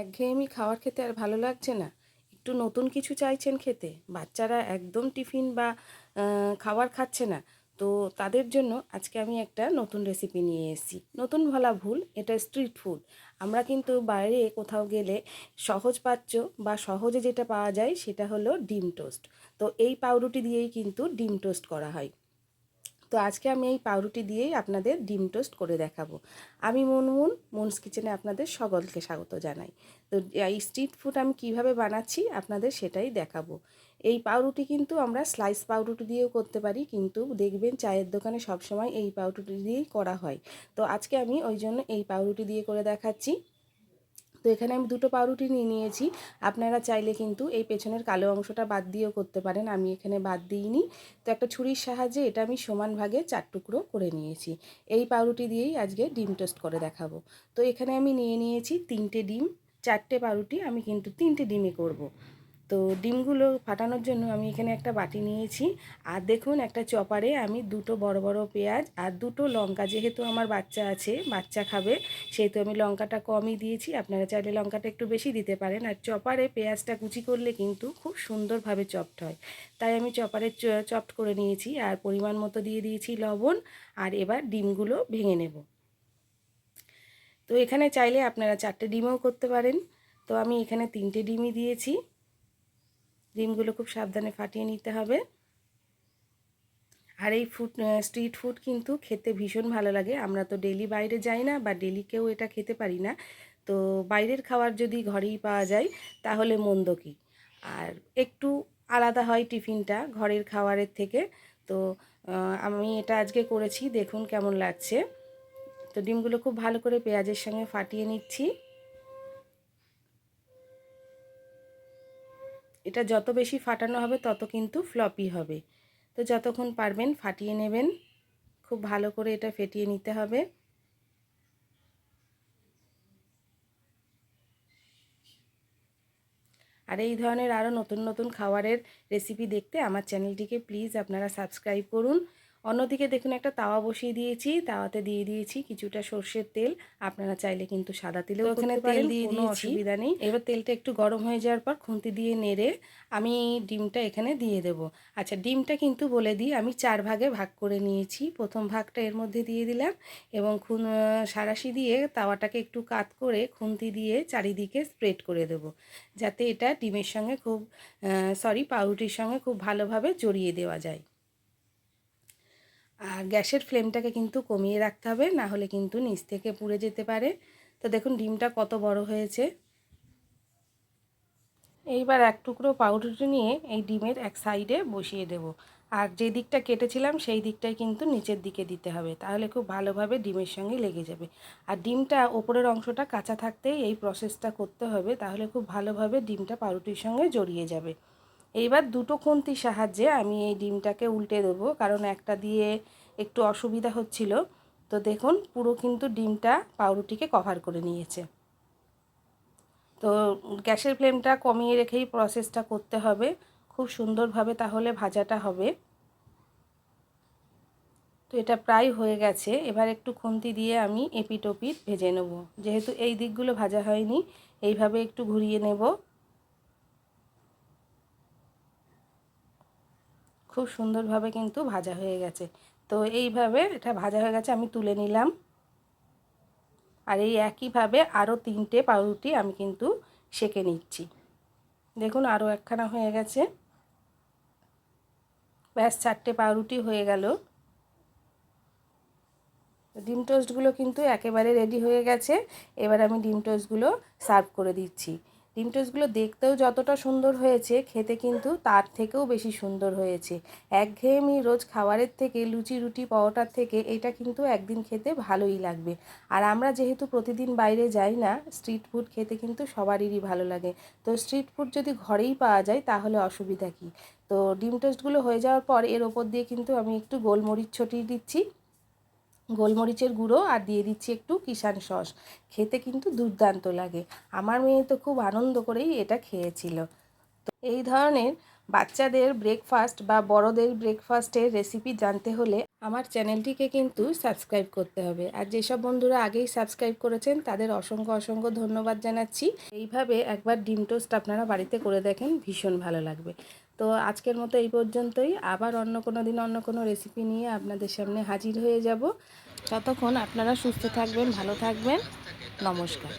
একঘেয়েমি খাওয়ার খেতে আর ভালো লাগছে না, একটু নতুন কিছু চাইছেন খেতে, বাচ্চারা একদম টিফিন বা খাবার খাচ্ছে না। তো তাদের জন্য আজকে আমি একটা নতুন রেসিপি নিয়ে এসেছি। নতুন বলা ভুল, এটা স্ট্রিট ফুড। আমরা কিন্তু বাইরে কোথাও গেলে সহজপাচ্য বা সহজে যেটা পাওয়া যায় সেটা হলো ডিম টোস্ট। তো এই পাউরুটি দিয়েই কিন্তু ডিম টোস্ট করা হয়। তো আজকে আমি এই পাউরুটি দিয়েই আপনাদের ডিম টোস্ট করে দেখাবো। আমি মুনস কিচেনে আপনাদের সকলকে স্বাগত জানাই। তো এই স্ট্রিট ফুড আমি কিভাবে বানাচ্ছি আপনাদের সেটাই দেখাবো। এই পাউরুটি কিন্তু আমরা স্লাইস পাউরুটি দিয়েও করতে পারি, কিন্তু দেখবেন চায়ের দোকানে সবসময় এই পাউরুটি দিয়েই করা হয়। তো আজকে আমি ওই জন্য এই পাউরুটি দিয়ে করে দেখাচ্ছি। তো এখানে আমি দুটো পাউরুটি নিয়ে নিয়েছি। আপনারা চাইলে কিন্তু এই পেছনের কালো অংশটা বাদ দিয়েও করতে পারেন, আমি এখানে বাদ দিইনি। তো একটা ছুরির সাহায্যে এটা আমি সমান ভাগে 4 টুকরো করে নিয়েছি। এই পাউরুটি দিয়েই আজকে ডিম টোস্ট করে দেখাবো। তো এখানে আমি নিয়ে নিয়েছি 3টে ডিম। 4টে পাউরুটি আমি কিন্তু 3টে ডিমে করব। তো ডিমগুলো ফাটানোর জন্য আমি এখানে একটা বাটি নিয়েছি। আর দেখুন, একটা চপারে আমি দুটো বড় বড় পেঁয়াজ আর দুটো লঙ্কা, যেহেতু আমার বাচ্চা আছে, বাচ্চা খাবে, সেহেতু আমি লঙ্কাটা কমই দিয়েছি। আপনারা চাইলে লঙ্কাটা একটু বেশি দিতে পারেন। আর চপারে পেঁয়াজটা কুচি করলে কিন্তু খুব সুন্দরভাবে চপড হয়, তাই আমি চপারে চপড করে নিয়েছি। আর পরিমাণ মতো দিয়ে দিয়েছি লবণ। আর এবার ডিমগুলো ভেঙে নেব। তো এখানে চাইলে আপনারা 4টে ডিমও করতে পারেন। তো আমি এখানে 3টে ডিমই দিয়েছি। ডিমগুলো খুব সাবধানে ফাটিয়ে নিতে হবে। আর এই স্ট্রিট ফুড কিন্তু খেতে ভীষণ ভালো লাগে। আমরা তো ডেলি বাইরে যাই না বা ডেলি কেউ এটা খেতে পারি না। তো বাইরের খাবার যদি ঘরেই পাওয়া যায় তাহলে মন্দ কি। আর একটু আলাদা হয় টিফিনটা ঘরের খাবারের থেকে। তো আমি এটা আজকে করেছি, দেখুন কেমন লাগছে। তো ডিমগুলো খুব ভালো করে পেঁয়াজের সঙ্গে ফাটিয়ে নিচ্ছি। এটা যত বেশি ফাটানো হবে তত কিন্তু ফ্লপি হবে। তো যতক্ষণ পারবেন ফাটিয়ে নেবেন, খুব ভালো করে এটা ফেটিয়ে নিতে হবে। আর এই ধরনের আরও নতুন নতুন খাবারের রেসিপি দেখতে আমার চ্যানেলটিকে প্লিজ আপনারা সাবস্ক্রাইব করুন। অন্যদিকে দেখুন, একটা তাওয়া বসিয়ে দিয়েছি, তাওয়াতে দিয়ে দিয়েছি কিছুটা সর্ষের তেল। আপনারা চাইলে কিন্তু সাদা তেলেও করতে পারেন, কোনো অসুবিধা নেই। এবার তেলটা একটু গরম হয়ে যাওয়ার পর খুন্তি দিয়ে নেড়ে আমি ডিমটা এখানে দিয়ে দেব। আচ্ছা, ডিমটা কিন্তু বলে দিই, আমি 4 ভাগে ভাগ করে নিয়েছি। প্রথম ভাগটা এর মধ্যে দিয়ে দিলাম এবং সাঁড়াশি দিয়ে তাওয়াটাকে একটু কাত করে খুন্তি দিয়ে চারিদিকে স্প্রেড করে দেব, যাতে এটা ডিমের সঙ্গে পাউরুটির সঙ্গে খুব ভালোভাবে জড়িয়ে দেওয়া যায়। আর গ্যাসের ফ্লেমটাকে কিন্তু কমিয়ে রাখতে হবে, না হলে কিন্তু নিচ থেকে পুড়ে যেতে পারে। তো দেখুন ডিমটা কত বড় হয়েছে। এইবার এক টুকরো পাউরুটি নিয়ে এই ডিমের এক সাইডে বসিয়ে দেব। আর যে দিকটা কেটেছিলাম সেই দিকটাই কিন্তু নিচের দিকে দিতে হবে, তাহলে খুব ভালোভাবে ডিমের সঙ্গে লেগে যাবে। আর ডিমটা ওপরের অংশটা কাঁচা থাকতেই এই প্রসেসটা করতে হবে, তাহলে খুব ভালোভাবে ডিমটা পাউরুটির সঙ্গে জড়িয়ে যাবে। এইবার দুটো খুন্তির সাহায্যে আমি এই ডিমটাকে উল্টে দেবো, কারণ একটা দিয়ে একটু অসুবিধা হচ্ছিল। তো দেখুন, পুরো কিন্তু ডিমটা পাউরুটিকে কভার করে নিয়েছে। তো গ্যাসের ফ্লেমটা কমিয়ে রেখেই প্রসেসটা করতে হবে খুব সুন্দরভাবে, তাহলে ভাজাটা হবে। তো এটা প্রায় হয়ে গেছে। এবার একটু খুন্তি দিয়ে আমি এপিট ওপিট ভেজে নেব। যেহেতু এই দিকগুলো ভাজা হয়নি, এইভাবে একটু ঘুরিয়ে নেব। খুব সুন্দরভাবে কিন্তু ভাজা হয়ে গেছে। তো এইভাবে এটা ভাজা হয়ে গেছে, আমি তুলে নিলাম। আর এই একইভাবে আরও 3টে পাউরুটি আমি কিন্তু সেঁকে নিচ্ছি। দেখুন আরও একখানা হয়ে গেছে। ব্যাস 4টে পাউরুটি হয়ে গেল। ডিম টোস্টগুলো কিন্তু একেবারে রেডি হয়ে গেছে। এবার আমি ডিম টোস্টগুলো সার্ভ করে দিচ্ছি। ডিম টোস্টগুলো দেখতেও যতটা সুন্দর হয়েছে, খেতে কিন্তু তার থেকেও বেশি সুন্দর হয়েছে। একঘেয়েমি রোজ খাবারের থেকে, লুচি রুটি পরোটার থেকে এটা কিন্তু একদিন খেতে ভালোই লাগবে। আর আমরা যেহেতু প্রতিদিন বাইরে যাই না, স্ট্রিট ফুড খেতে কিন্তু সবারই ভালো লাগে। তো স্ট্রিট ফুড যদি ঘরেই পাওয়া যায় তাহলে অসুবিধা কী। তো ডিম টোস্টগুলো হয়ে যাওয়ার পর এর ওপর দিয়ে কিন্তু আমি একটু গোলমরিচ ছড়িয়ে দিচ্ছি, গোলমরিচের গুঁড়ো, আর দিয়ে দিচ্ছি একটু কিষান সস। খেতে কিন্তু দুর্দান্ত লাগে। আমার মেয়ে তো খুব আনন্দ করেই এটা খেয়েছিল। তো এই ধরনের বাচ্চাদের ব্রেকফাস্ট বা বড়দের ব্রেকফাস্টের রেসিপি জানতে হলে আমার চ্যানেলটিকে কিন্তু সাবস্ক্রাইব করতে হবে। আর যেসব বন্ধুরা আগেই সাবস্ক্রাইব করেছেন তাদের অসংখ্য অসংখ্য ধন্যবাদ জানাচ্ছি। এইভাবে একবার ডিম টোস্ট আপনারা বাড়িতে করে দেখেন, ভীষণ ভালো লাগবে। তো আজকের মতো এই পর্যন্তই। আবার অন্য কোনো দিন অন্য কোনো রেসিপি নিয়ে আপনাদের সামনে হাজির হয়ে যাব। ততক্ষণ আপনারা সুস্থ থাকবেন, ভালো থাকবেন। নমস্কার।